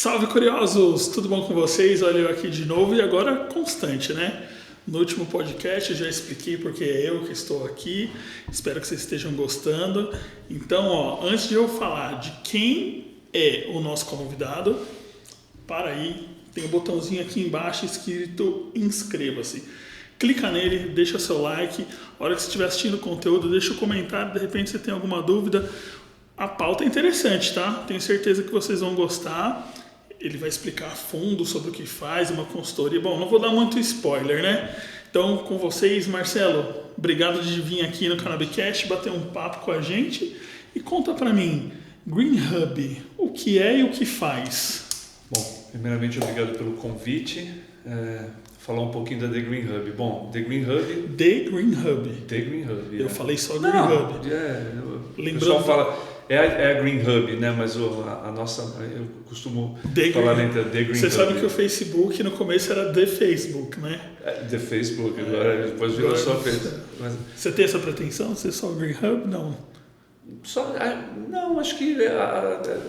Salve, curiosos! Tudo bom com vocês? Olha eu aqui de novo e agora constante, né? No último podcast eu já expliquei porque é eu que estou aqui. Espero que vocês estejam gostando. Então, antes de eu falar de quem é o nosso convidado, para aí, tem um botãozinho aqui embaixo escrito inscreva-se. Clica nele, deixa seu like. A hora que você estiver assistindo o conteúdo, deixa um comentário. De repente você tem alguma dúvida. A pauta é interessante, tá? Tenho certeza que vocês vão gostar. Ele vai explicar a fundo sobre o que faz, uma consultoria. Bom, não vou dar muito spoiler, né? Então, com vocês, Marcelo, obrigado de vir aqui no Cannabicast, bater um papo com a gente. E conta pra mim, Green Hub, o que é e o que faz? Bom, primeiramente, obrigado pelo convite. Falar um pouquinho da The Green Hub. Bom, The Green Hub... The Green Hub. The Green Hub, Eu falei só Green Hub. O pessoal fala... É a Green Hub, né? Mas a nossa... Eu costumo falar entre The Green Hub. Você sabe que o Facebook no começo era The Facebook, né? The Facebook, agora depois virou só Facebook. Você tem essa pretensão? Você é só Green Hub? Não. Não, acho que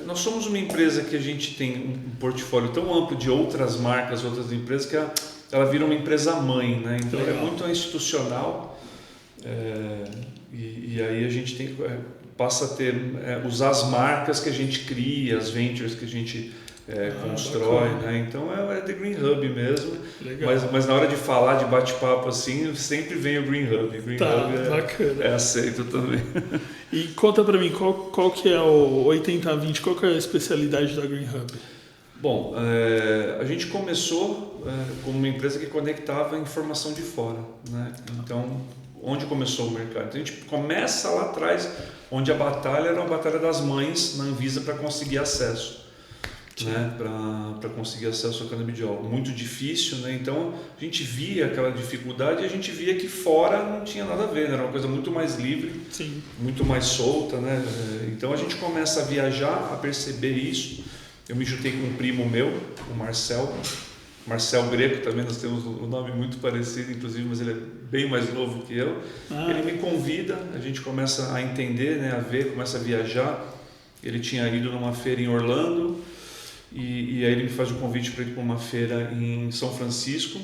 nós somos uma empresa que a gente tem um portfólio tão amplo de outras marcas, outras empresas, que ela vira uma empresa mãe, né? Então é muito institucional e aí a gente passa a ter usar as marcas que a gente cria, as ventures que a gente constrói, né? Então é The Green Hub mesmo. Mas na hora de falar, de bate-papo assim, sempre vem o Green Hub. Green Hub bacana. É aceito também. E conta pra mim, qual que é o 80/20, qual que é a especialidade da Green Hub? Bom, a gente começou como uma empresa que conectava informação de fora, né? Então, onde começou o mercado? Então, a gente começa lá atrás, onde a batalha era a batalha das mães na Anvisa para conseguir acesso, né? Para conseguir acesso ao canabidiol. Muito difícil, né? Então, a gente via aquela dificuldade e a gente via que fora não tinha nada a ver, né? Era uma coisa muito mais livre, Sim. muito mais solta, né? Então, a gente começa a viajar, a perceber isso. Eu me juntei com um primo meu, o Marcel Greco, também nós temos um nome muito parecido, inclusive, mas ele é bem mais novo que eu. Ele me convida, a gente começa a entender, né, a ver, começa a viajar. Ele tinha ido numa feira em Orlando e aí ele me faz o convite para ir para uma feira em São Francisco.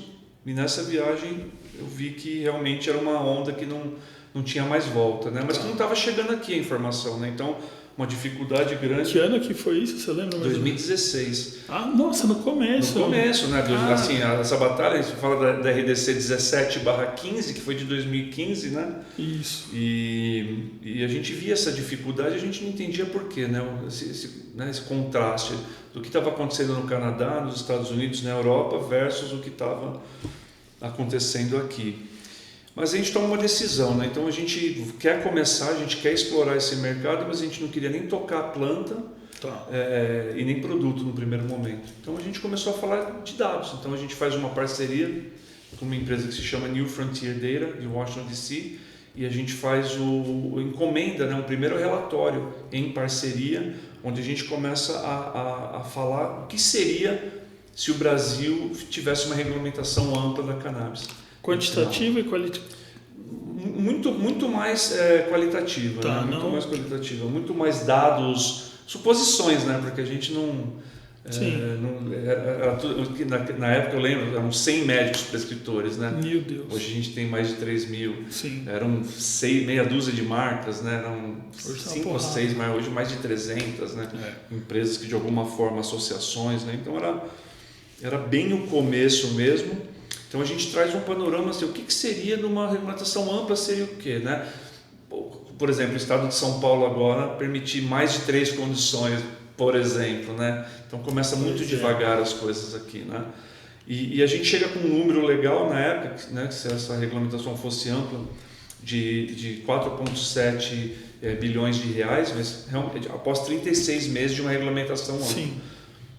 E nessa viagem eu vi que realmente era uma onda que não tinha mais volta, né? Mas que não estava chegando aqui a informação, né? Então, uma dificuldade grande. Que ano que foi isso? Você lembra? 2016. Nossa, no começo. No começo, né? Assim, essa batalha, a gente fala da RDC 17/15, que foi de 2015, né? Isso. E a gente via essa dificuldade, a gente não entendia por quê, né? Esse contraste do que estava acontecendo no Canadá, nos Estados Unidos, na Europa, versus o que estava acontecendo aqui. Mas a gente toma uma decisão, né? Então a gente quer começar, a gente quer explorar esse mercado, mas a gente não queria nem tocar a planta e nem produto no primeiro momento. Então a gente começou a falar de dados. Então a gente faz uma parceria com uma empresa que se chama New Frontier Data, de Washington DC, e a gente faz encomenda, né? Um primeiro relatório em parceria, onde a gente começa a falar o que seria se o Brasil tivesse uma regulamentação ampla da cannabis. Quantitativa e qualitativa? Muito mais qualitativa, né? Mais qualitativa, muito mais dados, suposições, né? Porque a gente na época eu lembro, eram 100 médicos prescritores, né? Meu Deus. Hoje a gente tem mais de 3 mil. Sim. Eram meia dúzia de marcas, né? Eram 5 ou 6, mas hoje mais de 300, né? Empresas que de alguma forma, associações, né? Então era bem o começo mesmo. Então a gente traz um panorama assim, o que seria numa regulamentação ampla, seria o quê, né? Por exemplo, o estado de São Paulo agora permitir mais de 3 condições, por exemplo, né? Então começa muito devagar as coisas aqui, né? E a gente chega com um número legal na época, né? Que se essa regulamentação fosse ampla, de 4,7 bilhões de reais, mas após 36 meses de uma regulamentação ampla. Sim.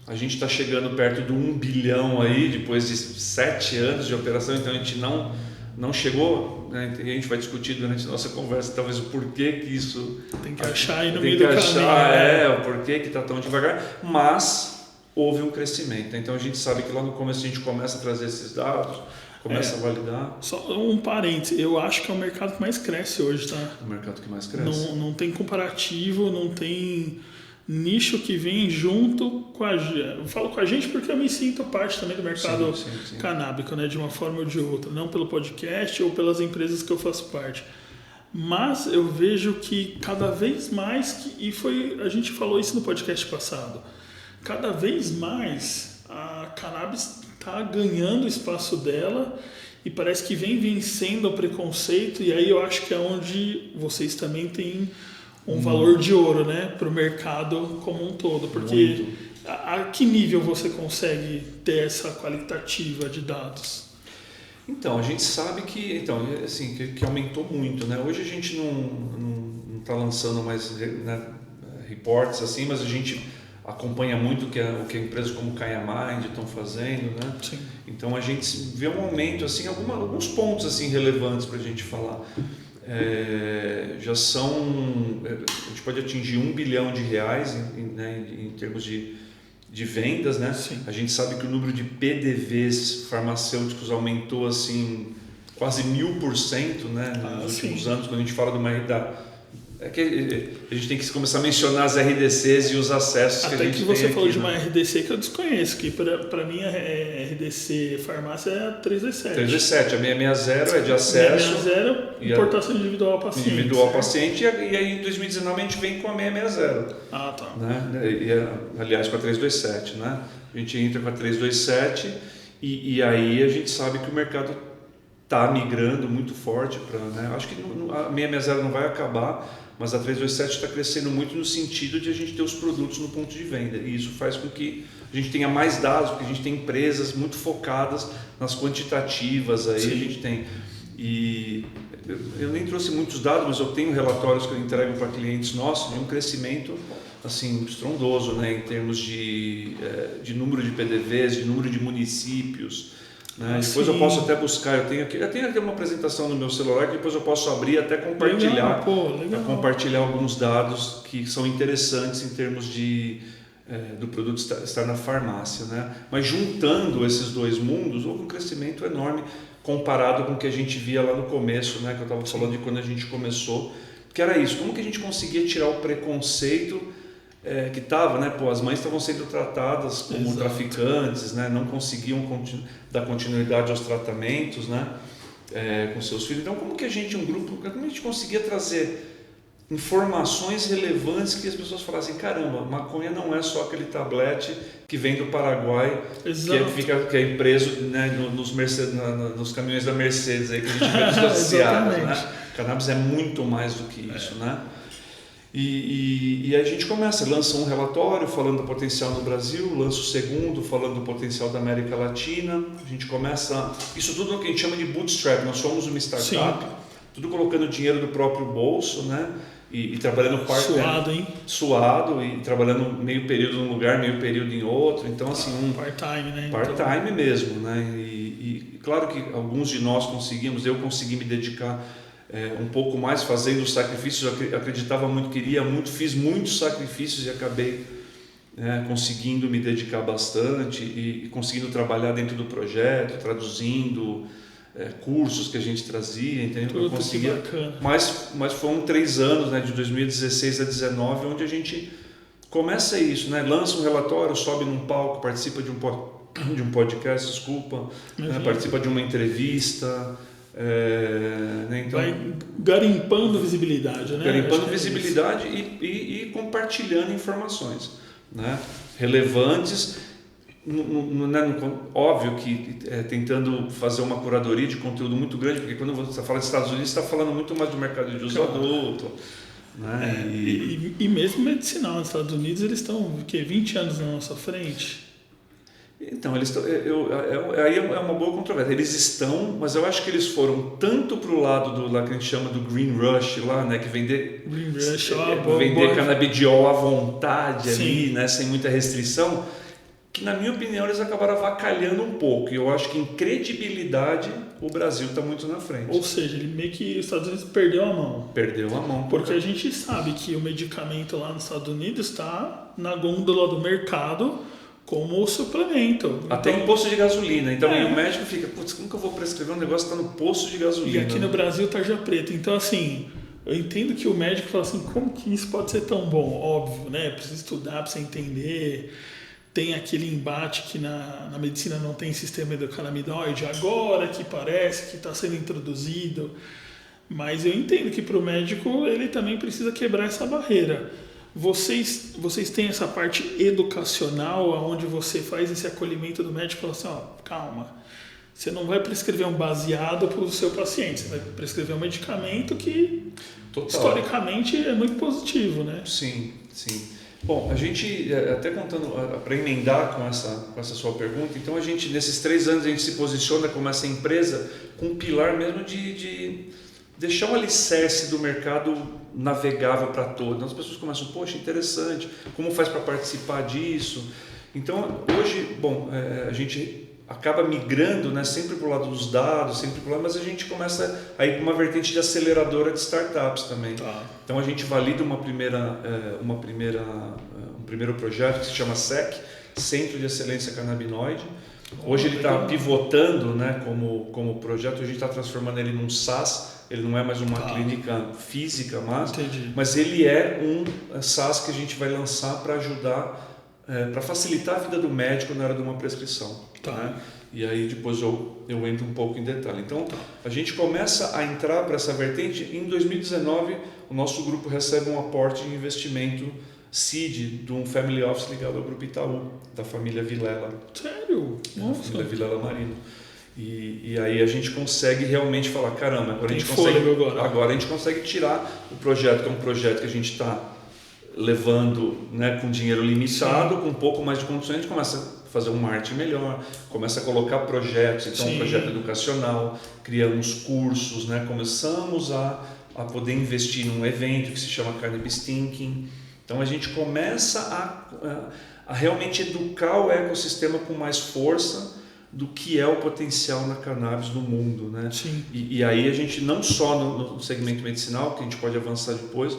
A gente está chegando perto do 1 bilhão aí, depois de 7 anos de operação, então a gente não chegou, né? E a gente vai discutir durante a nossa conversa talvez o porquê que isso... Tem que achar aí no meio do caminho. O porquê que está tão devagar, mas houve um crescimento. Então a gente sabe que lá no começo a gente começa a trazer esses dados, começa a validar. Só um parênteses, eu acho que é o mercado que mais cresce hoje, tá? O mercado que mais cresce. Não tem comparativo, não tem... nicho que vem junto com a gente. Eu falo com a gente porque eu me sinto parte também do mercado sim. canábico, né, de uma forma ou de outra, não pelo podcast ou pelas empresas que eu faço parte. Mas eu vejo que cada vez mais, a gente falou isso no podcast passado, cada vez mais a cannabis está ganhando o espaço dela e parece que vem vencendo o preconceito, e aí eu acho que é onde vocês também têm um valor de ouro, né, para o mercado como um todo, porque a que nível você consegue ter essa qualitativa de dados? Então, a gente sabe que aumentou muito, né? Hoje a gente não está lançando mais, né, reportes assim, mas a gente acompanha muito o que a empresas como KayAmind estão fazendo, né? Sim. Então a gente vê um aumento, assim, alguns pontos assim relevantes para a gente falar. A gente pode atingir R$1 bilhão em termos de vendas, né? Sim. A gente sabe que o número de PDVs farmacêuticos aumentou assim quase 1000%, né, nos últimos anos, quando a gente fala de uma a gente tem que começar a mencionar as RDCs e os acessos que a gente tem. Até que você falou aqui, de né? uma RDC que eu desconheço, que para mim a RDC farmácia é a 327. 327, a 660 é de acesso. 660, importação individual ao paciente. Individual ao paciente, e aí em 2019 a gente vem com a 660. Ah, tá. Né? Aliás, com a 327, né? A gente entra com a 327 e aí a gente sabe que o mercado está migrando muito forte para, né? Acho que a 660 não vai acabar, mas a 327 está crescendo muito no sentido de a gente ter os produtos no ponto de venda, e isso faz com que a gente tenha mais dados, porque a gente tem empresas muito focadas nas quantitativas, aí a gente tem, e eu nem trouxe muitos dados, mas eu tenho relatórios que eu entrego para clientes nossos de um crescimento assim estrondoso, né, em termos de número de PDVs, de número de municípios. Né? Depois eu posso até buscar, eu tenho aqui uma apresentação no meu celular que depois eu posso abrir e até compartilhar, legal. compartilhar alguns dados que são interessantes em termos do produto estar na farmácia, né? Mas juntando esses dois mundos, houve um crescimento enorme comparado com o que a gente via lá no começo, né? Que eu estava falando de quando a gente começou, que era isso, como que a gente conseguia tirar o preconceito que estava, né? As mães estavam sendo tratadas como traficantes, né? Não conseguiam dar continuidade aos tratamentos, né? Com seus filhos. Então, como que a gente conseguia trazer informações relevantes que as pessoas falassem, caramba, maconha não é só aquele tablete que vem do Paraguai, que é preso, né, nos caminhões da Mercedes aí que a gente vê nos noticiários, né? Cannabis é muito mais do que isso, né? E aí a gente lança um relatório falando do potencial no Brasil, lança o segundo falando do potencial da América Latina, a gente começa, isso tudo no que a gente chama de bootstrap, nós somos uma startup, tudo colocando dinheiro do próprio bolso, né? E trabalhando suado e trabalhando meio período num lugar, meio período em outro, então assim part-time, né? Part-time mesmo, né? E claro que alguns de nós eu consegui me dedicar um pouco mais fazendo os sacrifícios, eu acreditava muito, fiz muitos sacrifícios e acabei conseguindo me dedicar bastante e conseguindo trabalhar dentro do projeto, traduzindo cursos que a gente trazia, entendeu? Eu conseguia, mas foram 3 anos, né, de 2016 a 2019, onde a gente começa isso, né? Lança um relatório, sobe num palco, participa de um podcast, né? Participa de uma entrevista, né? Então, vai garimpando visibilidade, né? Garimpando visibilidade e compartilhando informações, né? Relevantes. Óbvio que tentando fazer uma curadoria de conteúdo muito grande, porque quando você fala de Estados Unidos, você está falando muito mais do mercado de uso adulto. Né? E mesmo medicinal nos Estados Unidos, eles estão 20 anos na nossa frente? Então, aí é uma boa controvérsia. Eles estão, mas eu acho que eles foram tanto para o lado lá que a gente chama do Green Rush, lá, né, que vender canabidiol à vontade ali, né, sem muita restrição, que na minha opinião eles acabaram avacalhando um pouco, e eu acho que em credibilidade o Brasil está muito na frente. Ou seja, ele meio que os Estados Unidos perdeu a mão. Porque a gente sabe que o medicamento lá nos Estados Unidos está na gôndola do mercado como suplemento. Até em posto de gasolina. Então o médico fica, como que eu vou prescrever um negócio que está no posto de gasolina? E aqui no Brasil tarja preta. Então assim, Eu entendo que o médico fala assim, como que isso pode ser tão bom? Óbvio, né? Precisa estudar para você entender. Tem aquele embate que na medicina não tem sistema endocannabinoide, agora que parece que está sendo introduzido. Mas eu entendo que para o médico ele também precisa quebrar essa barreira. Vocês têm essa parte educacional, onde você faz esse acolhimento do médico e fala assim, ó, calma, você não vai prescrever um baseado para o seu paciente, você vai prescrever um medicamento que historicamente é muito positivo, né? Sim, sim. Bom, a gente, até contando, para emendar com essa sua pergunta, então a gente, nesses 3 anos, a gente se posiciona como essa empresa com um pilar mesmo de deixar um alicerce do mercado navegável para todos. Então as pessoas começam, poxa, interessante, como faz para participar disso? Então, hoje, bom, a gente acaba migrando, né, sempre para o lado dos dados, sempre para o lado, mas a gente começa a ir para uma vertente de aceleradora de startups também. Tá. Então a gente valida um primeiro projeto que se chama SEC, Centro de Excelência Canabinoide. Hoje ele está pivotando, né, como projeto, a gente está transformando ele num SaaS, ele não é mais uma clínica física, mas ele é um SaaS que a gente vai lançar para ajudar, para facilitar a vida do médico na hora de uma prescrição. Né? E aí depois eu entro um pouco em detalhe. Então a gente começa a entrar para essa vertente. Em 2019 o nosso grupo recebe um aporte de investimento seed de um family office ligado ao Grupo Itaú, da família Vilela. Sério? Nossa. Da família Vilela Marino. E aí a gente consegue realmente falar, caramba, agora a gente consegue tirar o projeto, que é um projeto que a gente está levando, né, com dinheiro limitado, com um pouco mais de condições, a gente começa a fazer um marketing melhor, começa a colocar projetos, então um projeto educacional, criamos cursos, né, começamos a poder investir num evento que se chama Cannabis Thinking. Então a gente começa a realmente educar o ecossistema com mais força do que é o potencial na cannabis no mundo, né? Sim. E aí a gente não só no segmento medicinal, que a gente pode avançar depois,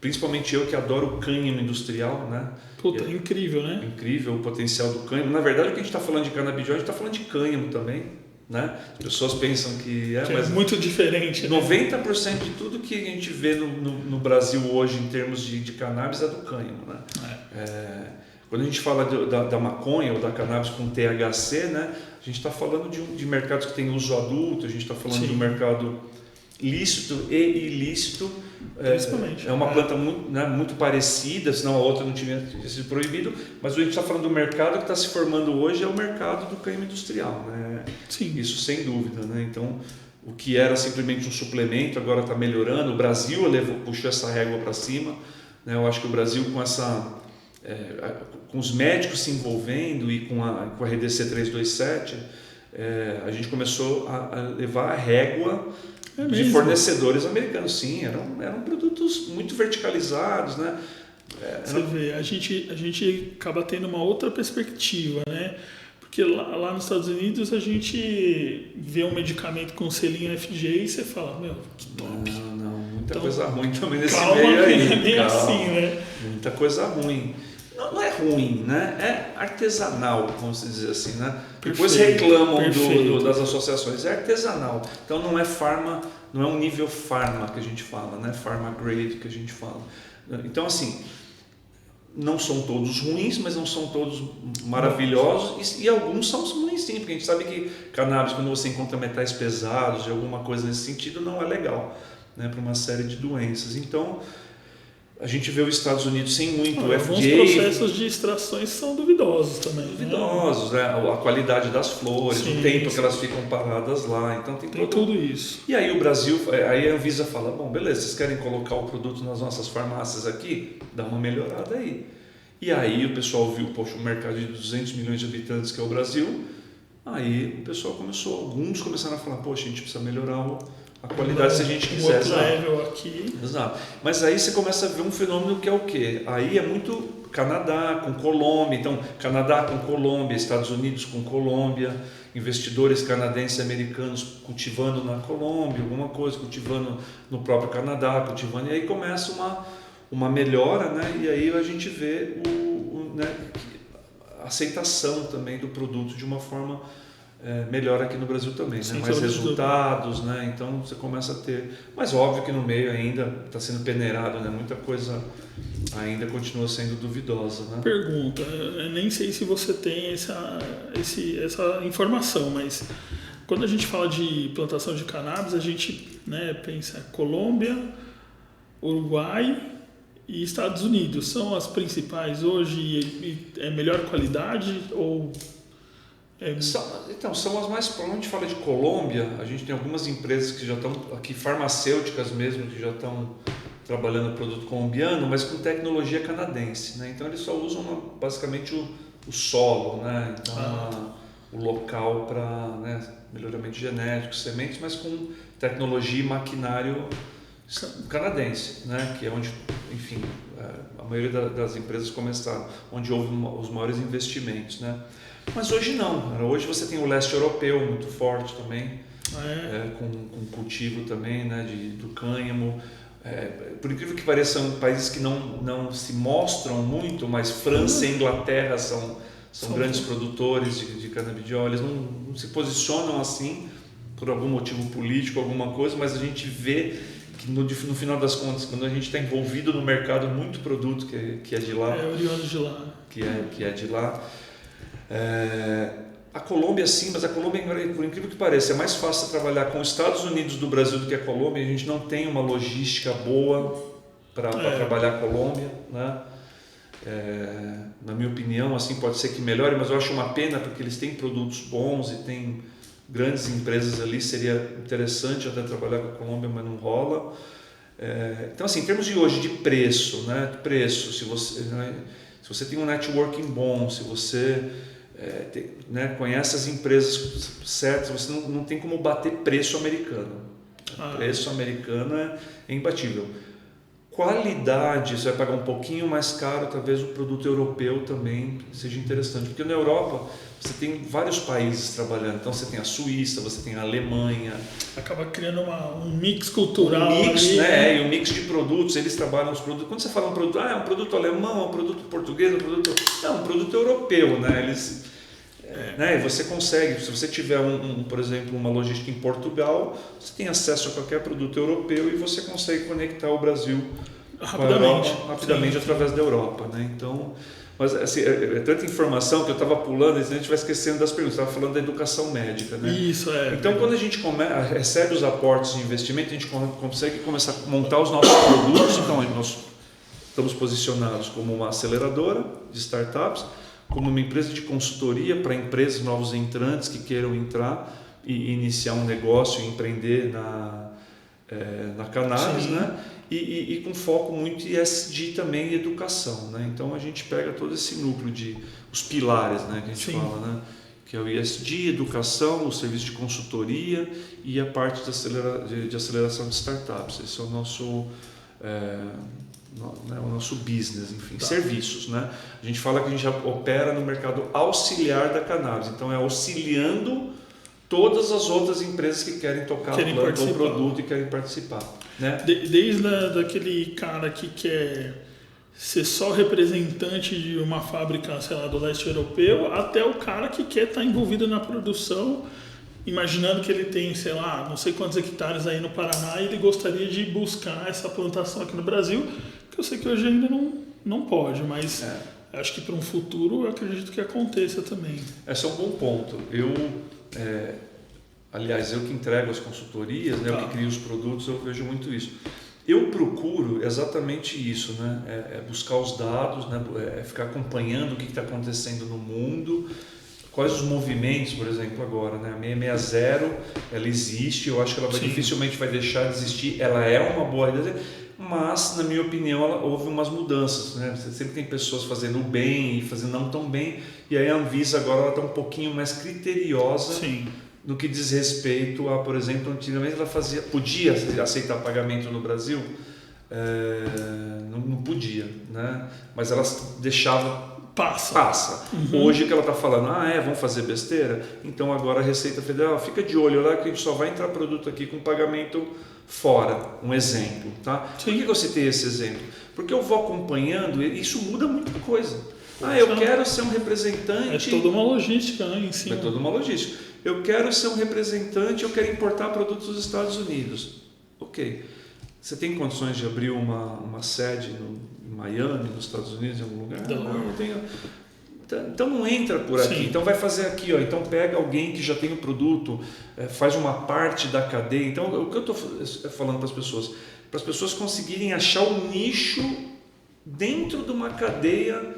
principalmente eu que adoro o cânhamo industrial, né? Puta, incrível, né? Incrível o potencial do cânhamo. Na verdade, o que a gente está falando de canabidiol, a gente está falando de cânhamo também, né? As pessoas pensam que mas muito diferente. 90% de tudo que a gente vê no Brasil hoje em termos de cannabis é do cânhamo, né? Quando a gente fala da maconha ou da cannabis com THC, né? A gente está falando de mercados que têm uso adulto, a gente está falando de um mercado lícito e ilícito. Principalmente. É uma planta muito, né, muito parecida, senão a outra não tinha sido proibido, mas a gente está falando do mercado que está se formando hoje é o mercado do cânhamo industrial, né? Sim. Isso sem dúvida, né? Então, o que era simplesmente um suplemento agora está melhorando. O Brasil puxou essa régua para cima, né? Eu acho que o Brasil com os médicos se envolvendo e com a RDC 327, a gente começou a levar a régua de fornecedores americanos. Sim, eram produtos muito verticalizados, né? Você vê, a gente acaba tendo uma outra perspectiva, né? Porque lá nos Estados Unidos a gente vê um medicamento com selinho FDA e você fala, meu, que top. Não, muita coisa ruim também nesse calma, meio aí. É bem assim, né? Muita coisa ruim. Não é ruim, né? É artesanal, vamos dizer assim, né? Depois reclamam das associações. É artesanal. Então não é farma, não é um nível farma que a gente fala, né? Pharma grade que a gente fala. Então assim, não são todos ruins, mas não são todos maravilhosos e alguns são ruins sim, porque a gente sabe que cannabis, quando você encontra metais pesados e alguma coisa nesse sentido, não é legal, né? Para uma série de doenças. Então a gente vê os Estados Unidos sem muito FDA. Alguns processos de extrações são duvidosos também. Duvidosos, né? A qualidade das flores, o tempo que elas ficam paradas lá. Então tem tudo isso. E aí o Brasil, aí a Anvisa fala, bom, beleza, vocês querem colocar o produto nas nossas farmácias aqui? Dá uma melhorada aí. E aí o pessoal viu, poxa, um mercado de 200 milhões de habitantes que é o Brasil. Aí o pessoal alguns começaram a falar, poxa, a gente precisa melhorar a qualidade se a gente quiser. Outro level aqui. Exato. Mas aí você começa a ver um fenômeno que é o quê? Aí é muito Canadá com Colômbia. Então, Canadá com Colômbia, Estados Unidos com Colômbia, investidores canadenses e americanos cultivando na Colômbia, alguma coisa, cultivando no próprio Canadá, cultivando. E aí começa uma melhora, né? E aí a gente vê a aceitação também do produto de uma forma melhor aqui no Brasil também, né? Mais resultados, né? Então você começa a ter, mas óbvio que no meio ainda está sendo peneirado, né? Muita coisa ainda continua sendo duvidosa, né? Pergunta, eu nem sei se você tem essa informação, mas quando a gente fala de plantação de cannabis, a gente, né, pensa Colômbia, Uruguai e Estados Unidos. São as principais hoje e é melhor qualidade ou... Então, são as mais... Quando a gente fala de Colômbia, a gente tem algumas empresas que já estão aqui, farmacêuticas mesmo, que já estão trabalhando produto colombiano, mas com tecnologia canadense, né? Então eles só usam basicamente o solo, né? Então, o local para, né, melhoramento genético, sementes, mas com tecnologia e maquinário canadense, né? Que é onde, enfim, a maioria das empresas começaram, onde houve os maiores investimentos, né? Mas hoje não. Hoje você tem o leste europeu muito forte também, com cultivo também, né, do cânhamo. Por incrível que pareça, são países que não se mostram muito, mas França e Inglaterra são grandes produtores de canabidiol. Eles não se posicionam assim por algum motivo político, alguma coisa, mas a gente vê que no final das contas, quando a gente está envolvido no mercado, muito produto que é de lá. Oriundo de lá. Que é de lá. A Colômbia sim, mas a Colômbia, por incrível que pareça, é mais fácil trabalhar com os Estados Unidos do Brasil do que a Colômbia. A gente não tem uma logística boa para trabalhar a Colômbia, né? Na minha opinião, assim, pode ser que melhore, mas eu acho uma pena porque eles têm produtos bons e têm grandes empresas ali. Seria interessante até trabalhar com a Colômbia, mas não rola. Então, assim, em termos de hoje de preço, né? Preço, se você tem um networking bom, se você conhece as empresas certas, você não tem como bater preço americano. Preço americano é imbatível. Qualidade, você vai pagar um pouquinho mais caro, talvez o produto europeu também seja interessante, porque na Europa você tem vários países trabalhando, então você tem a Suíça, você tem a Alemanha. Acaba criando um mix cultural. Um mix, ali, né? E um mix de produtos, eles trabalham os produtos. Quando você fala um produto, é um produto alemão, é um produto português, é um produto europeu, né? Eles... Né? E você consegue, se você tiver por exemplo, uma logística em Portugal, você tem acesso a qualquer produto europeu e você consegue conectar o Brasil rapidamente através da Europa, né? Então, mas assim, é tanta informação que eu estava pulando e a gente vai esquecendo das perguntas. Estava falando da educação médica, né? Isso Então, quando a gente recebe os aportes de investimento, a gente consegue começar a montar os nossos produtos. Então, nós estamos posicionados como uma aceleradora de startups, como uma empresa de consultoria para empresas, novos entrantes que queiram entrar e iniciar um negócio e empreender na cannabis, né? E com foco muito em ESG também e educação, né? Então a gente pega todo esse núcleo os pilares, né, que a gente fala, né? Que é o ESG, educação, o serviço de consultoria e a parte de aceleração de startups. Esse é o nosso... o nosso business, enfim, serviços, né? A gente fala que a gente já opera no mercado auxiliar da cannabis, então é auxiliando todas as outras empresas que querem tocar a planta ou produto e querem participar, né? Desde daquele cara que quer ser só representante de uma fábrica, sei lá, do leste europeu, até o cara que quer estar envolvido na produção, imaginando que ele tem, sei lá, não sei quantos hectares aí no Paraná e ele gostaria de buscar essa plantação aqui no Brasil, que eu sei que hoje ainda não pode, mas acho que para um futuro eu acredito que aconteça também. Esse é um bom ponto. Aliás, eu que entrego as consultorias, né, eu que crio os produtos, eu vejo muito isso. Eu procuro exatamente isso, né? Buscar os dados, né? Ficar acompanhando o que está acontecendo no mundo, quais os movimentos, por exemplo, agora, né? A 660, ela existe, eu acho que ela dificilmente vai deixar de existir, ela é uma boa ideia, mas, na minha opinião, houve umas mudanças, né? Você sempre tem pessoas fazendo bem e fazendo não tão bem, e aí a Anvisa agora está um pouquinho mais criteriosa no que diz respeito a, por exemplo, antigamente ela podia aceitar pagamento no Brasil, não podia, né? Mas ela deixava... Passa. Hoje que ela está falando, vamos fazer besteira, então agora a Receita Federal fica de olho lá que a gente só vai entrar produto aqui com pagamento fora, um exemplo, tá? Por que eu citei esse exemplo? Porque eu vou acompanhando e isso muda muita coisa. Eu quero ser um representante... É toda uma logística, né, em cima. É toda uma logística. eu quero ser um representante, eu quero importar produtos dos Estados Unidos. Ok. Você tem condições de abrir uma sede em Miami, nos Estados Unidos, em algum lugar? Não tenho. Então não entra por aqui. Sim. Então vai fazer aqui, ó. Então pega alguém que já tem o produto, faz uma parte da cadeia. Então o que eu estou falando para as pessoas conseguirem achar um nicho dentro de uma cadeia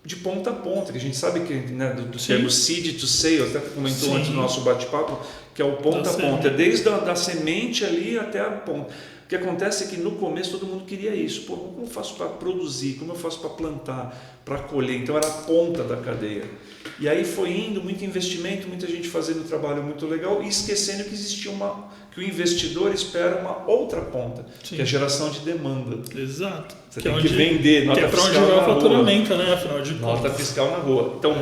de ponta a ponta, que a gente sabe que, né, do termo seed to sale, até comentou antes no nosso bate-papo, que é o ponta a ponta, desde da semente ali até a ponta. O que acontece é que no começo todo mundo queria isso. Pô, como eu faço para produzir? Como eu faço para plantar? Para colher? Então era a ponta da cadeia. E aí foi indo, muito investimento, muita gente fazendo um trabalho muito legal e esquecendo que existia que o investidor espera uma outra ponta, que é a geração de demanda. Exato. Você tem que vender, nota fiscal na rua. Que é para onde vai o faturamento, né? Afinal de contas. Nota fiscal na rua. Então,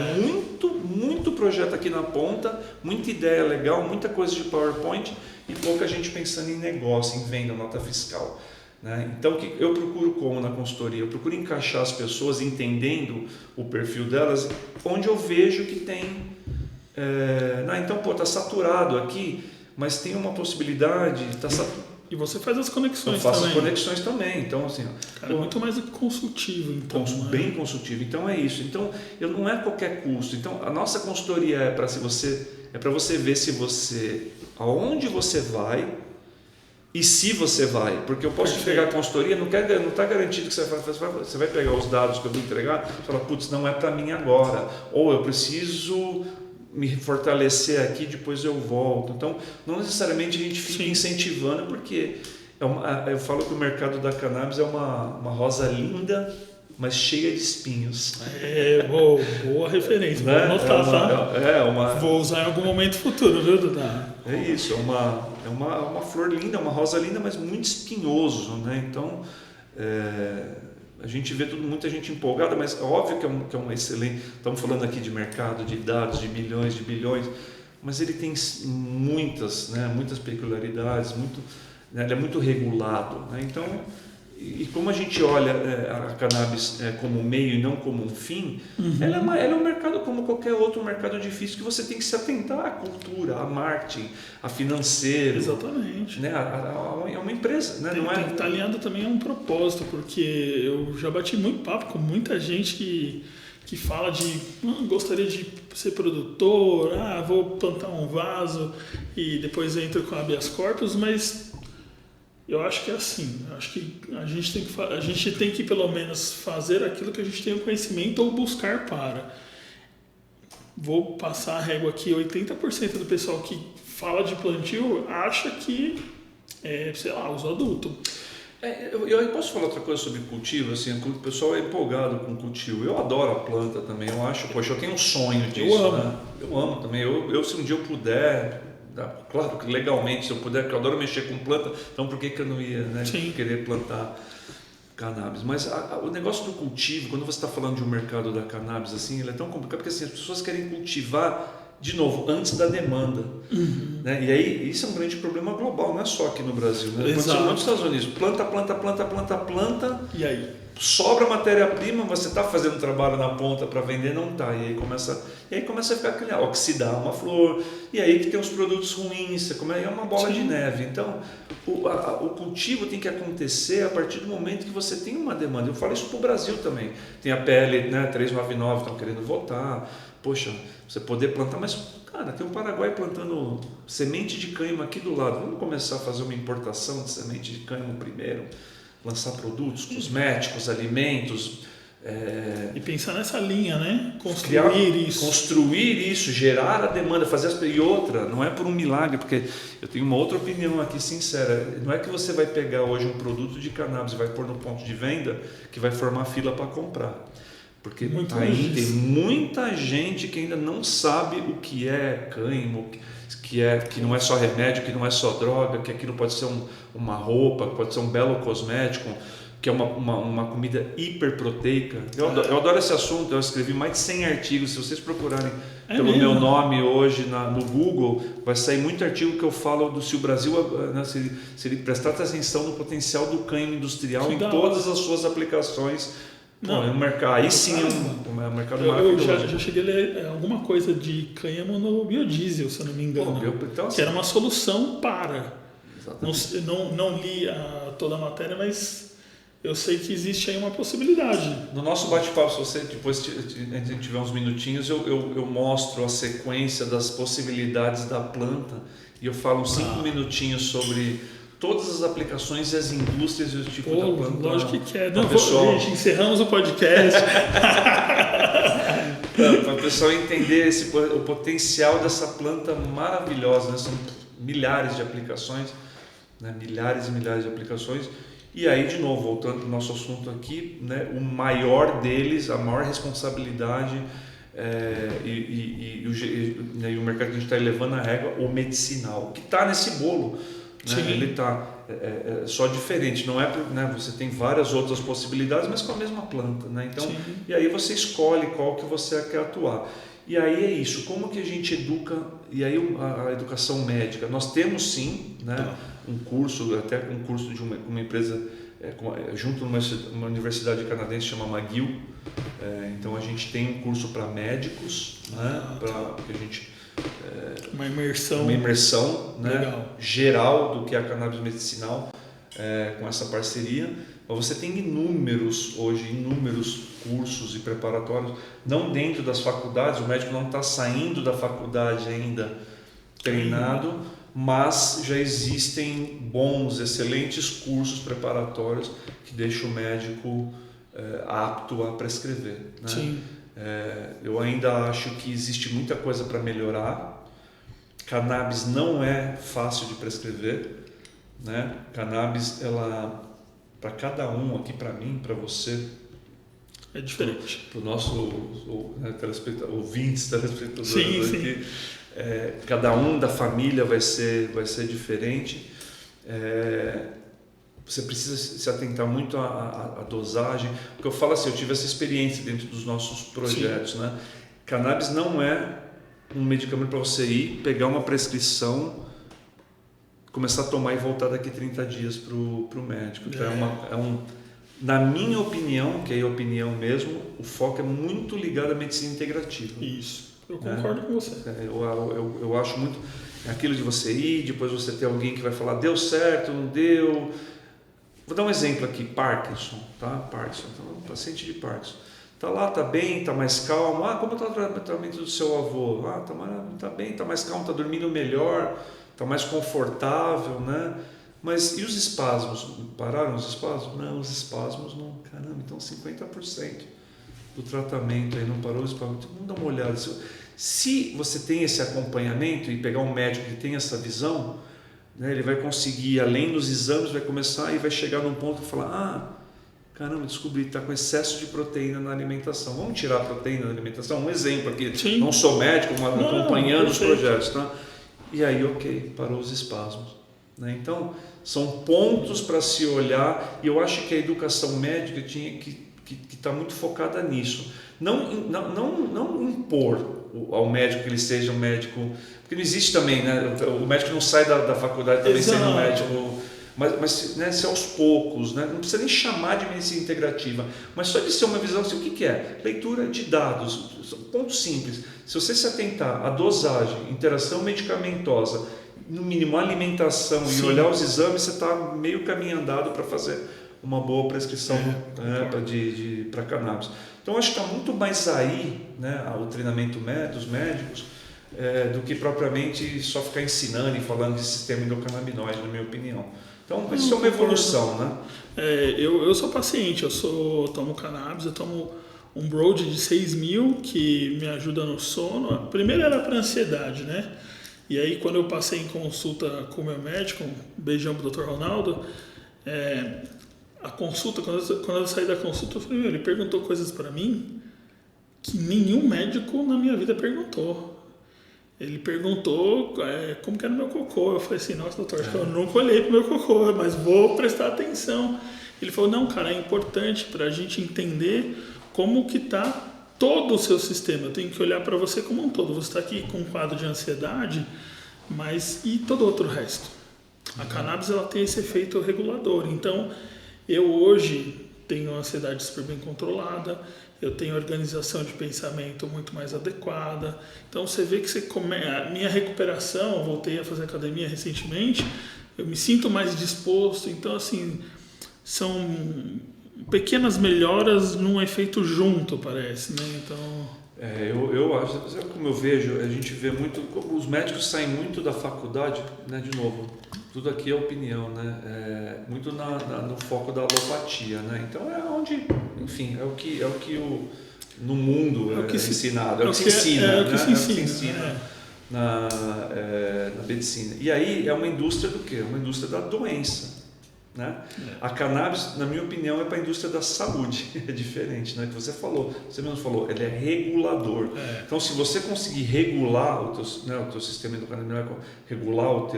muito projeto aqui na ponta, muita ideia legal, muita coisa de PowerPoint e pouca gente pensando em negócio, em venda, nota fiscal. Né? Então, o que eu procuro como na consultoria? Eu procuro encaixar as pessoas entendendo o perfil delas, onde eu vejo que tem... então, está saturado aqui, mas tem uma possibilidade... E você faz as conexões também. Eu faço as conexões também. Então, assim, cara, é muito mais consultivo. Então, bem consultivo. Então, é isso. Então, não é qualquer custo. Então, a nossa consultoria é para você ver se você... aonde você vai e se você vai. Porque eu posso te pegar a consultoria, não está garantido que você vai pegar os dados que eu vou entregar e falar, putz, não é para mim agora. Ou eu preciso me fortalecer aqui, depois eu volto. Então, não necessariamente a gente fica incentivando, porque eu falo que o mercado da cannabis é uma rosa linda, mas cheia de espinhos. Boa referência. Né? Vou anotar, Vou usar em algum momento futuro, viu, Duda? É isso, é uma flor linda, uma rosa linda, mas muito espinhoso, né? Então, a gente vê muita gente empolgada, mas é óbvio que é um excelente... Estamos falando aqui de mercado, de dados, de milhões, de bilhões, mas ele tem muitas peculiaridades, ele é muito regulado. Né? Então, e como a gente olha a cannabis como meio e não como um fim, ela é um mercado como qualquer outro mercado difícil, que você tem que se atentar à cultura, a marketing, a financeiro. Exatamente. Né? É uma empresa. Né? Tem que estar alinhado também a um propósito, porque eu já bati muito papo com muita gente que fala de gostaria de ser produtor, vou plantar um vaso e depois entro com habeas corpus, mas... Eu acho que é assim, acho que a gente tem que pelo menos fazer aquilo que a gente tem o conhecimento ou buscar para. Vou passar a régua aqui, 80% do pessoal que fala de plantio acha que uso adulto. Eu posso falar outra coisa sobre cultivo, assim, o pessoal é empolgado com cultivo. Eu adoro a planta também, eu tenho um sonho disso. Eu amo. Né? Eu amo também, se um dia eu puder... Claro que legalmente, se eu puder, porque eu adoro mexer com planta, então por que eu não ia querer plantar cannabis? Mas o negócio do cultivo, quando você está falando de um mercado da cannabis, assim, ele é tão complicado, porque assim, as pessoas querem cultivar, de novo, antes da demanda. Né? E aí, isso é um grande problema global, não é só aqui no Brasil. Né? Aconteceu nos Estados Unidos, planta, e aí? Sobra matéria-prima, você está fazendo trabalho na ponta para vender, não está. E aí começa a ficar oxidar uma flor, e aí que tem os produtos ruins, é uma bola de neve. Então, o cultivo tem que acontecer a partir do momento que você tem uma demanda. Eu falo isso para o Brasil também. Tem a PL 399, estão querendo votar. Poxa, você poder plantar, mas, cara, tem o Paraguai plantando semente de cânhamo aqui do lado. Vamos começar a fazer uma importação de semente de cânhamo primeiro? Lançar produtos, cosméticos, alimentos. E pensar nessa linha, né? Construir isso, gerar a demanda, e outra, não é por um milagre, porque eu tenho uma outra opinião aqui sincera, não é que você vai pegar hoje um produto de cannabis e vai pôr no ponto de venda que vai formar fila para comprar. Porque tem muita gente que ainda não sabe o que é cânhamo, que não é só remédio, que não é só droga, que aquilo pode ser uma roupa, pode ser um belo cosmético, que é uma comida hiperproteica. Eu adoro esse assunto, eu escrevi mais de 100 artigos, se vocês procurarem pelo meu nome hoje no Google, vai sair muito artigo que eu falo se o Brasil, se ele prestar atenção no potencial do cânhamo industrial em todas as suas aplicações Não, é um mercado, aí sim é um mercado maravilhoso. Eu já cheguei a ler alguma coisa de cânhamo no biodiesel, se eu não me engano. Então, que era uma solução para. Não li toda a matéria, mas eu sei que existe aí uma possibilidade. No nosso bate-papo, se você depois a gente tiver uns minutinhos, eu mostro a sequência das possibilidades da planta e eu falo uns 5 minutinhos sobre todas as aplicações e as indústrias e o tipo da planta. Lógico que quer. Gente, encerramos o podcast. Para o pessoal entender o potencial dessa planta maravilhosa, né? São milhares de aplicações, né? Milhares e milhares de aplicações. E aí, de novo, voltando para o nosso assunto aqui, né? O maior deles, a maior responsabilidade e o mercado que a gente está elevando a régua, o medicinal, que está nesse bolo. Né? Ele está só diferente, não é, né? Você tem várias outras possibilidades, mas com a mesma planta, né? Então, e aí você escolhe qual que você quer atuar. E aí é isso, como que a gente educa, e aí a educação médica, nós temos sim, né? Um curso, até um curso de uma empresa junto numa universidade canadense chama McGill, então a gente tem um curso para médicos, né? Para que a gente uma imersão né, geral do que é a cannabis medicinal com essa parceria. Mas você tem inúmeros cursos e preparatórios, não dentro das faculdades, o médico não está saindo da faculdade ainda treinado, mas já existem bons, excelentes cursos preparatórios que deixam o médico apto a prescrever. Né? Sim. Eu ainda acho que existe muita coisa para melhorar. Cannabis não é fácil de prescrever, né? Cannabis, ela, para cada um, aqui para mim, para você, é diferente. Para o nosso ouvintes, telespectadores aqui, cada um da família vai ser diferente. Você precisa se atentar muito à dosagem, porque eu falo assim, eu tive essa experiência dentro dos nossos projetos, né? Cannabis não é um medicamento para você ir, pegar uma prescrição, começar a tomar e voltar daqui 30 dias para o médico. Então na minha opinião, que é a opinião mesmo, o foco é muito ligado à medicina integrativa. Isso, eu concordo com você. Eu acho muito aquilo de você ir, depois você ter alguém que vai falar, deu certo, não deu. Vou dar um exemplo aqui, Parkinson, tá? Parkinson, então, paciente de Parkinson. Tá lá, tá bem, tá mais calmo. Como está o tratamento do seu avô? Tá bem, tá mais calmo, tá dormindo melhor, tá mais confortável, né? Mas e os espasmos? Pararam os espasmos? Não, os espasmos não. Caramba, então 50% do tratamento aí não parou os espasmos. Então vamos dar uma olhada. Se você tem esse acompanhamento e pegar um médico que tem essa visão, né, ele vai conseguir, além dos exames, vai começar e vai chegar num ponto e falar, caramba, descobri que está com excesso de proteína na alimentação. Vamos tirar a proteína da alimentação? Um exemplo aqui, Sim. Não sou médico, mas acompanhando os projetos. Tá? E aí, parou os espasmos. Né? Então, são pontos para se olhar, e eu acho que a educação médica tinha que estar muito focada nisso. Não impor ao médico que ele seja um médico, porque não existe também, né? O médico não sai da faculdade também sendo um médico, mas né, ser aos poucos, né? Não precisa nem chamar de medicina integrativa, mas só de ser uma visão assim, o que é? Leitura de dados, ponto simples. Se você se atentar à dosagem, interação medicamentosa, no mínimo alimentação Sim. e olhar os exames, você está meio caminho andado para fazer uma boa prescrição para cannabis. Então, acho que está muito mais aí, né, o treinamento dos médicos do que propriamente só ficar ensinando e falando de sistema endocannabinoide, na minha opinião. Então, isso é uma evolução, né? Eu sou paciente, tomo cannabis, eu tomo um Broad de 6.000 que me ajuda no sono. Primeiro era para ansiedade, né? E aí, quando eu passei em consulta com o meu médico, beijão pro Dr. Ronaldo, a consulta, quando eu saí da consulta, eu falei, ele perguntou coisas para mim que nenhum médico na minha vida perguntou. Ele perguntou como que era o meu cocô. Eu falei assim, nossa, doutor, eu nunca olhei pro meu cocô, mas vou prestar atenção. Ele falou, não, cara, é importante para a gente entender como que tá todo o seu sistema. Eu tenho que olhar para você como um todo. Você está aqui com um quadro de ansiedade, mas e todo o outro resto? A cannabis ela tem esse efeito regulador. Então, eu hoje tenho a ansiedade super bem controlada, eu tenho organização de pensamento muito mais adequada. Então você vê que a minha recuperação, eu voltei a fazer academia recentemente, eu me sinto mais disposto. Então, assim, são pequenas melhoras num efeito junto, parece, né? Então... eu acho, como eu vejo, a gente vê muito, os médicos saem muito da faculdade, né, de novo, tudo aqui é opinião, né, muito no foco da alopatia, né, então é onde, enfim, é o que no mundo é ensinado, é o que se ensina, é o que se ensina na medicina. E aí é uma indústria do quê? Uma indústria da doença. Né? A cannabis, na minha opinião, é para a indústria da saúde, é diferente, né? Que você mesmo falou, ele é regulador. Então, se você conseguir regular o teu sistema endocannabinoide, regular o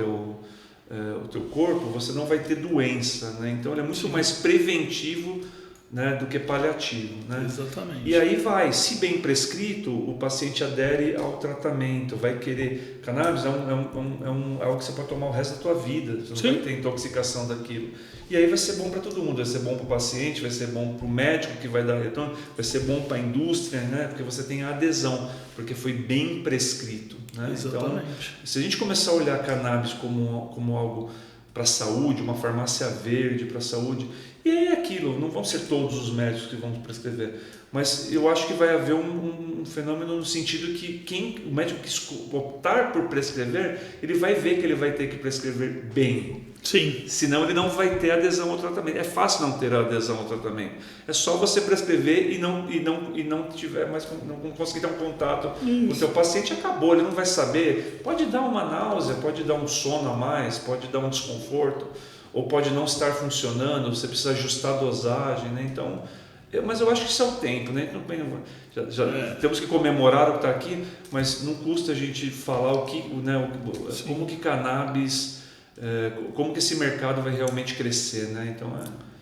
teu corpo, você não vai ter doença, né? Então, ele é muito mais preventivo, né, do que paliativo, né? Exatamente. E aí se bem prescrito, o paciente adere ao tratamento, vai querer... Cannabis é algo que você pode tomar o resto da tua vida, você não vai ter intoxicação daquilo. E aí vai ser bom para todo mundo, vai ser bom para o paciente, vai ser bom para o médico que vai dar retorno, vai ser bom para a indústria, né? Porque você tem a adesão, porque foi bem prescrito, né? Exatamente. Então, se a gente começar a olhar cannabis como algo para a saúde, uma farmácia verde para a saúde, e aí é aquilo, não vão ser todos os médicos que vão prescrever, mas eu acho que vai haver um fenômeno no sentido que o médico que optar por prescrever, ele vai ver que ele vai ter que prescrever bem. Sim. Senão ele não vai ter adesão ao tratamento. É fácil não ter adesão ao tratamento. É só você prescrever e não tiver mais, não conseguir ter um contato com o seu paciente, acabou, ele não vai saber. Pode dar uma náusea, pode dar um sono a mais, pode dar um desconforto, ou pode não estar funcionando, você precisa ajustar a dosagem, né? Então, mas eu acho que isso é o tempo, né? Temos que comemorar o que está aqui, mas não custa a gente falar como que cannabis, como que esse mercado vai realmente crescer, né? Então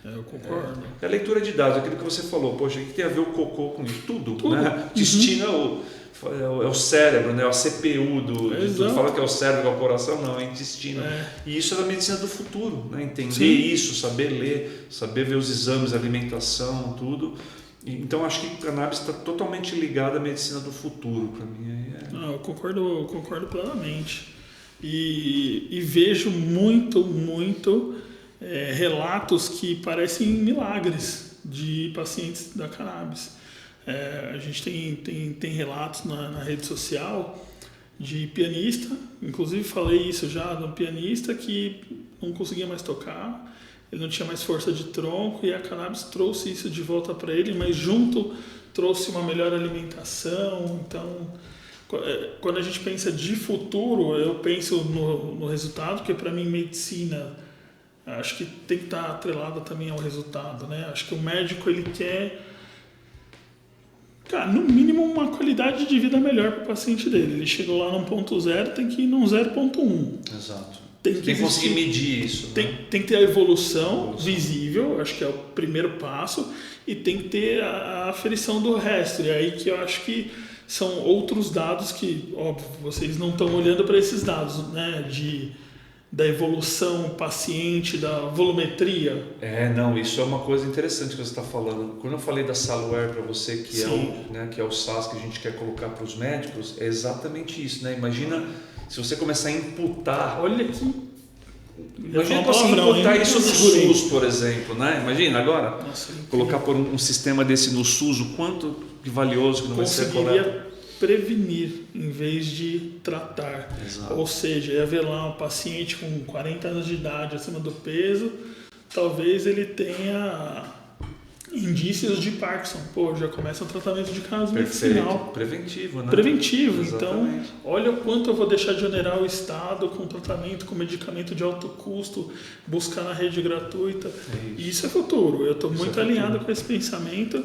eu concordo. É a leitura de dados, aquilo que você falou, poxa, o que tem a ver o cocô com isso? Tudo. Né? Intestino é o cérebro, né? A CPU tudo. Fala que é o cérebro, é o coração, não, é o intestino. E isso é da medicina do futuro, né? Entender isso, saber ler, saber ver os exames, alimentação, tudo. Então acho que o cannabis está totalmente ligado à medicina do futuro, para mim. Eu concordo plenamente. E vejo muito relatos que parecem milagres de pacientes da cannabis. A gente tem relatos na rede social de pianista, inclusive falei isso já, de um pianista que não conseguia mais tocar, ele não tinha mais força de tronco, e a cannabis trouxe isso de volta para ele, mas junto trouxe uma melhor alimentação. Então, quando a gente pensa de futuro, eu penso no resultado, porque para mim medicina, acho que tem que estar atrelada também ao resultado, né? Acho que o médico, ele quer, no mínimo, uma qualidade de vida melhor para o paciente dele. Ele chegou lá num ponto 0, tem que ir num 0.1. Exato. Tem que conseguir medir isso. Tem que ter a evolução visível, acho que é o primeiro passo, e tem que ter a aferição do resto. E aí que eu acho que são outros dados que, óbvio, vocês não estão olhando para esses dados, né, da evolução paciente, da volumetria. Não, isso é uma coisa interessante que você está falando. Quando eu falei da Salware para você, que é o SaaS que a gente quer colocar para os médicos, é exatamente isso, né? Imagina se você começar a imputar... Olha aqui. Imagina você imputar isso no SUS, por exemplo, né? Imagina agora, colocar por um sistema desse no SUS, o quanto de valioso que não vai ser colocado. Conseguiria prevenir em vez de tratar. Exato. Ou seja, ia ver lá um paciente com 40 anos de idade acima do peso, talvez ele tenha indícios de Parkinson. Já começa o tratamento de cannabis medicinal. Preventivo, né? Preventivo. Exatamente. Então, olha o quanto eu vou deixar de onerar o Estado com tratamento, com medicamento de alto custo, buscar na rede gratuita. Isso é futuro. Eu estou muito alinhado com esse pensamento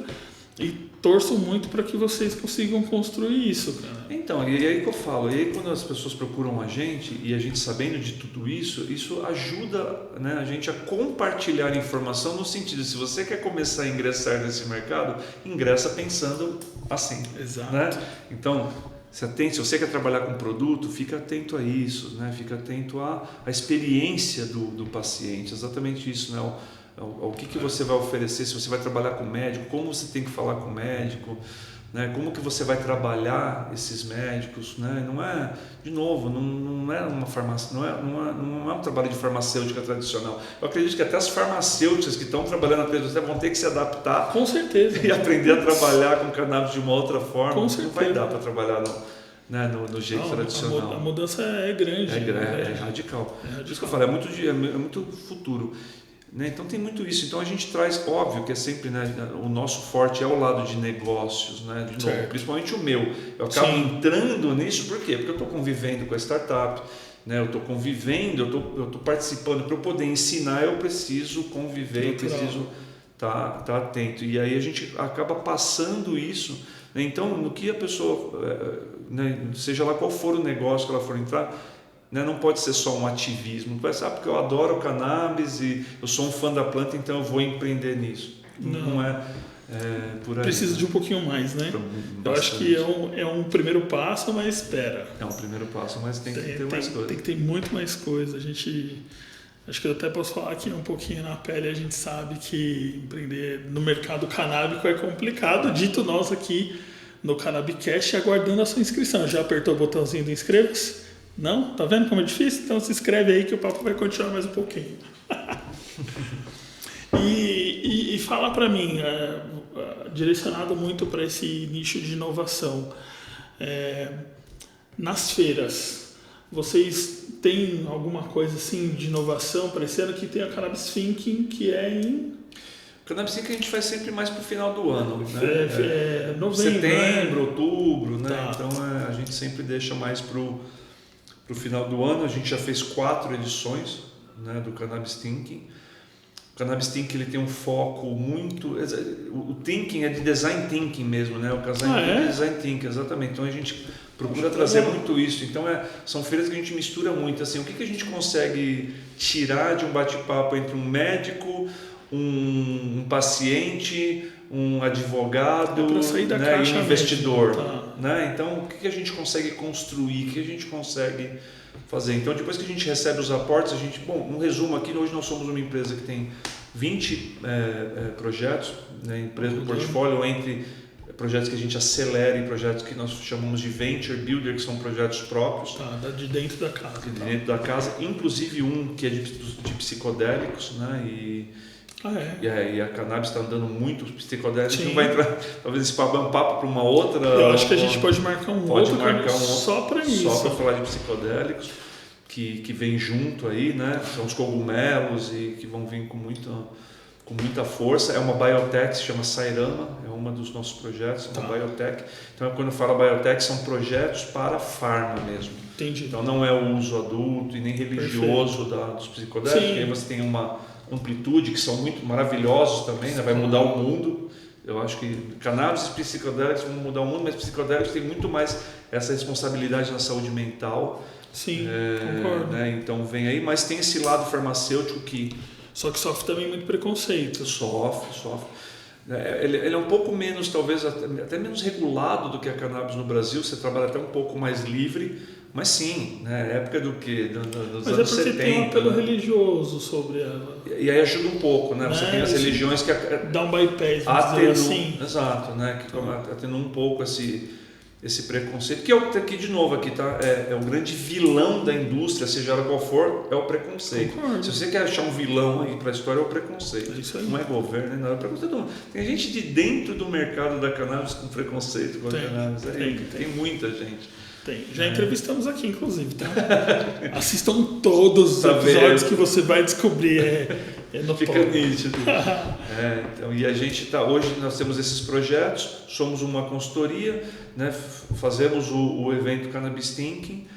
e torço muito para que vocês consigam construir isso, cara. Então, e aí que eu falo, e aí quando as pessoas procuram a gente, e a gente sabendo de tudo isso, isso ajuda, né, a gente a compartilhar informação no sentido, se você quer começar a ingressar nesse mercado, ingressa pensando assim. Exato. Né? Então, se atente, se você quer trabalhar com produto, fica atento a isso, né? Fica atento à experiência do paciente, exatamente isso, né? O que você vai oferecer, se você vai trabalhar com médico, como você tem que falar com o médico, né? Como que você vai trabalhar esses médicos, né? Não é, de novo, não é uma farmácia, não é um trabalho de farmacêutica tradicional. Eu acredito que até as farmacêuticas que estão trabalhando na indústria vão ter que se adaptar, com certeza, e aprender a trabalhar com cannabis de uma outra forma. Com Não certeza. vai dar para trabalhar no jeito tradicional. A mudança é grande, é radical. Por isso que eu falo, é muito futuro. Né? Então tem muito isso. Então a gente traz, óbvio que é sempre, né, o nosso forte é o lado de negócios, né, de novo, principalmente o meu. Eu acabo entrando nisso, por quê? Porque eu estou convivendo com a startup, né, eu estou convivendo, eu estou participando. Para eu poder ensinar, eu preciso conviver, eu preciso estar atento. E aí a gente acaba passando isso. Né? Então, no que a pessoa, né, seja lá qual for o negócio que ela for entrar, né, não pode ser só um ativismo, não pode ser porque eu adoro cannabis e eu sou um fã da planta, então eu vou empreender nisso. Não é por aí. Precisa de um pouquinho mais, né? Eu acho que é um primeiro passo, mas espera. É um primeiro passo, mas tem que ter mais coisa. Tem que ter muito mais coisa. A gente, acho que eu até posso falar aqui um pouquinho na pele, a gente sabe que empreender no mercado canábico é complicado, dito nós aqui no Cannabicast, aguardando a sua inscrição. Já apertou o botãozinho do inscreva-se? Não? Tá vendo como é difícil? Então se inscreve aí que o papo vai continuar mais um pouquinho. E fala para mim, direcionado muito para esse nicho de inovação, nas feiras, vocês têm alguma coisa assim de inovação? Parecendo que tem a Cannabis Thinking, que é em... Cannabis Thinking a gente faz sempre mais para o final do ano, né? Novembro, setembro, outubro, né? Tá. Então a gente sempre deixa mais para o final do ano. A gente já fez 4 edições, né, do Cannabis Thinking. O Cannabis Thinking ele tem um foco muito... O thinking é de design thinking mesmo, né? O design thinking, exatamente. Então a gente procura trazer muito isso. Então são feiras que a gente mistura muito. Assim, o que a gente consegue tirar de um bate-papo entre um médico, um paciente, um advogado, né, e um investidor, né? Então, o que a gente consegue construir, o que a gente consegue fazer? Então, depois que a gente recebe os aportes, um resumo aqui, hoje nós somos uma empresa que tem 20 projetos, né, empresa do portfólio, entre projetos que a gente acelera e projetos que nós chamamos de Venture Builder, que são projetos próprios. De dentro da casa. De dentro da casa, inclusive um que é de psicodélicos, né, e a cannabis está andando muito, os psicodélicos. A gente não vai entrar, talvez esse papo é um papo para uma outra. Eu acho que a gente pode marcar um outro só para isso. Só para falar de psicodélicos, que vem junto aí, né? São os cogumelos e que vão vir com muita força. É uma biotech, se chama Sairama, é um dos nossos projetos, é uma biotech. Então, quando eu falo biotech, são projetos para farma mesmo. Entendi. Então, não é o uso adulto e nem religioso dos psicodélicos, porque aí você tem uma amplitude, que são muito maravilhosos também, né? Vai mudar o mundo. Eu acho que cannabis e psicodélicos vão mudar o mundo, mas psicodélicos tem muito mais essa responsabilidade na saúde mental. Sim, concordo. Né? Então vem aí, mas tem esse lado farmacêutico que... Só que sofre também muito preconceito. Sofre. Ele é um pouco menos, talvez até menos regulado do que a cannabis no Brasil, você trabalha até um pouco mais livre, mas sim, né? Época do quê? Dos anos 70. Mas é porque tem um apelo religioso sobre ela. E aí ajuda um pouco, né? Você tem as religiões que... Dá um bypass, vamos dizer assim. Exato, né? Que atenua um pouco esse preconceito, que aqui de novo, tá? É o grande vilão da indústria, seja ela qual for, é o preconceito. Concordo. Se você quer achar um vilão aí para a história, é o preconceito. É isso aí. Não é governo, não é preconceito. Tem gente de dentro do mercado da cannabis com preconceito com a cannabis. Tem muita gente. Tem. Já entrevistamos aqui, inclusive, tá? Assistam todos os episódios que você vai descobrir. Fica nítido. Então, e a gente hoje nós temos esses projetos, somos uma consultoria, né? Fazemos o evento Cannabis Thinking,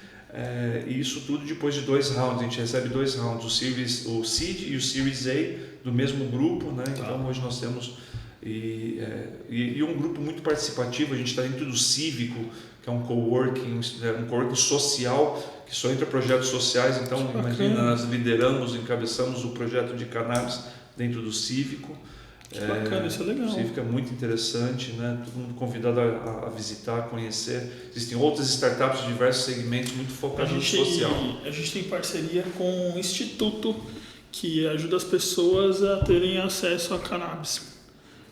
e isso tudo depois de 2 rounds. A gente recebe 2 rounds, o Seed e o Series A do mesmo grupo, né? Então hoje nós temos e um grupo muito participativo. A gente está dentro do Cívico, que é um coworking social, que só entra projetos sociais. Então, imagina, nós lideramos, encabeçamos o projeto de cannabis dentro do Cívico. Que bacana, isso é legal. Isso fica muito interessante, né? Todo mundo convidado a visitar, a conhecer. Existem outras startups de diversos segmentos muito focadas no social. A gente tem parceria com um instituto que ajuda as pessoas a terem acesso a cannabis.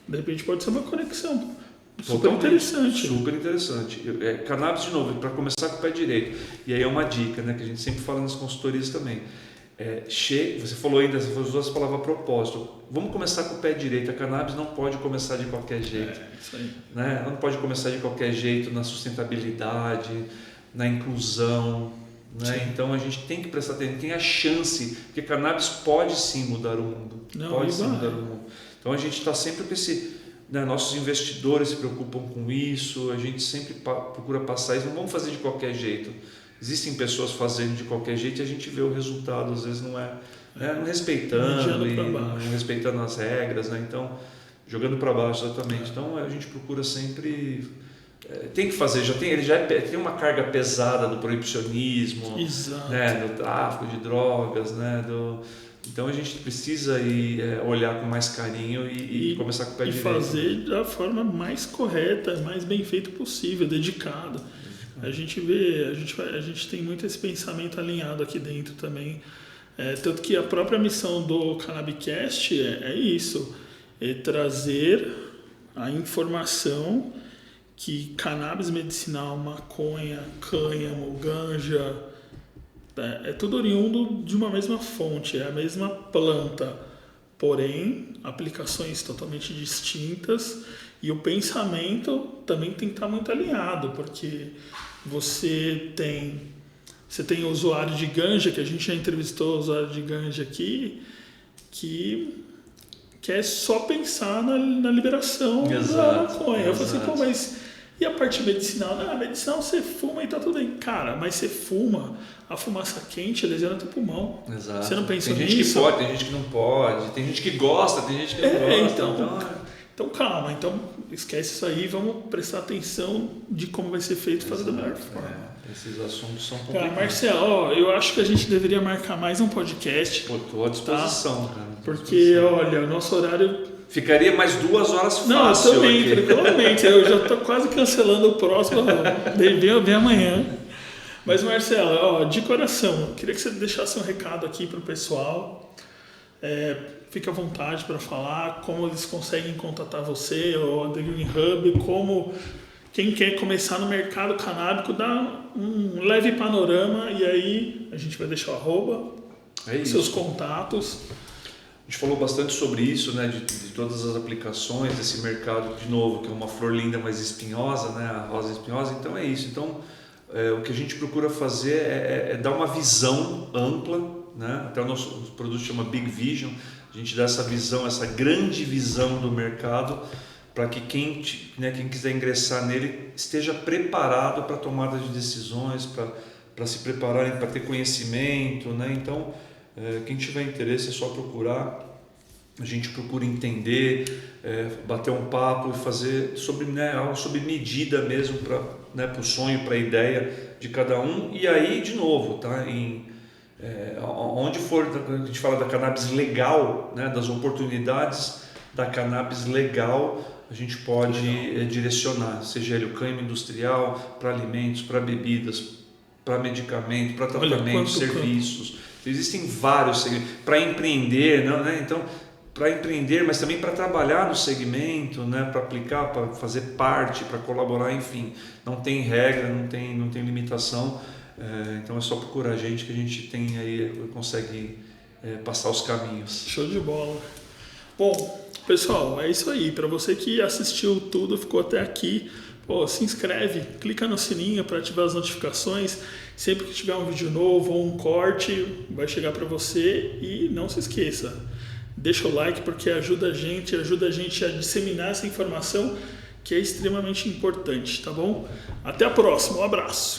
De repente pode ser uma conexão. Super interessante. Super interessante. Cannabis, de novo, para começar com o pé direito. E aí é uma dica, né, que a gente sempre fala nas consultorias também. Você falou ainda, você usou essa palavra a propósito. Vamos começar com o pé direito. A cannabis não pode começar de qualquer jeito. Isso aí. Né? Não pode começar de qualquer jeito na sustentabilidade, na inclusão. Né? Então a gente tem que prestar atenção, tem a chance, porque cannabis pode sim mudar o mundo. Pode sim mudar o mundo. Então a gente está sempre com esse. Né, nossos investidores se preocupam com isso, a gente sempre procura passar isso, não vamos fazer de qualquer jeito. Existem pessoas fazendo de qualquer jeito e a gente vê o resultado, às vezes não não respeitando as regras, né? Então, jogando para baixo exatamente. Então a gente procura sempre, tem que fazer, ele já tem uma carga pesada do proibicionismo, né, do tráfico de drogas, né, então a gente precisa olhar com mais carinho e começar com o pé direito. E fazer da forma mais correta, mais bem feito possível, dedicado. A gente tem muito esse pensamento alinhado aqui dentro também. Tanto que a própria missão do Cannabicast é isso, é trazer a informação que cannabis medicinal, maconha, cânhamo, ganja, é tudo oriundo de uma mesma fonte, é a mesma planta, porém aplicações totalmente distintas, e o pensamento também tem que estar muito alinhado, porque você tem o usuário de ganja, que a gente já entrevistou o usuário de ganja aqui, que quer só pensar na liberação da maconha. Eu falei assim, mas e a parte medicinal? A medicinal você fuma e tá tudo bem. Cara, mas você fuma, a fumaça quente lesiona teu pulmão. Exato. Você não pensou nisso? Tem gente que pode, tem gente que não pode, tem gente que gosta, tem gente que não gosta. Então calma, esquece isso aí, vamos prestar atenção de como vai ser feito, fazer da melhor forma. Esses assuntos são complicados. Marcelo, eu acho que a gente deveria marcar mais um podcast. Estou à disposição, cara. Porque, olha, o nosso horário... Ficaria mais 2 horas fácil. Não, eu também, tranquilamente. Eu já estou quase cancelando o próximo, vem amanhã. Mas, Marcelo, de coração, eu queria que você deixasse um recado aqui para o pessoal. Fique à vontade para falar como eles conseguem contatar você, ou a The Green Hub, como quem quer começar no mercado canábico, dá um leve panorama, e aí a gente vai deixar o @ seus contatos. A gente falou bastante sobre isso, né, de todas as aplicações desse mercado, de novo, que é uma flor linda, mas espinhosa, né, a rosa espinhosa. Então é isso. Então o que a gente procura fazer é dar uma visão ampla, né? Até o nosso produto chama Big Vision. A gente dá essa visão, essa grande visão do mercado, para que quem quiser ingressar nele esteja preparado para a tomada de decisões, para se preparar, para ter conhecimento, né? Então, quem tiver interesse é só procurar. A gente procura entender, bater um papo e fazer algo sob medida mesmo para o sonho, para a ideia de cada um. E aí, de novo, tá? Onde for, a gente fala da cannabis legal, né? Das oportunidades da cannabis legal, a gente pode direcionar, seja ele o cânhamo industrial, para alimentos, para bebidas, para medicamento, para tratamento, serviços. Existem vários segmentos para empreender, né? Então, para empreender, mas também para trabalhar no segmento, né? Para aplicar, para fazer parte, para colaborar, enfim. Não tem regra, não tem limitação. Então é só procurar a gente que a gente tem aí, consegue passar os caminhos. Show de bola. Bom, pessoal, é isso aí. Para você que assistiu tudo, ficou até aqui, se inscreve, clica no sininho para ativar as notificações. Sempre que tiver um vídeo novo ou um corte, vai chegar para você. E não se esqueça, deixa o like, porque ajuda a gente a disseminar essa informação que é extremamente importante, tá bom? Até a próxima, um abraço!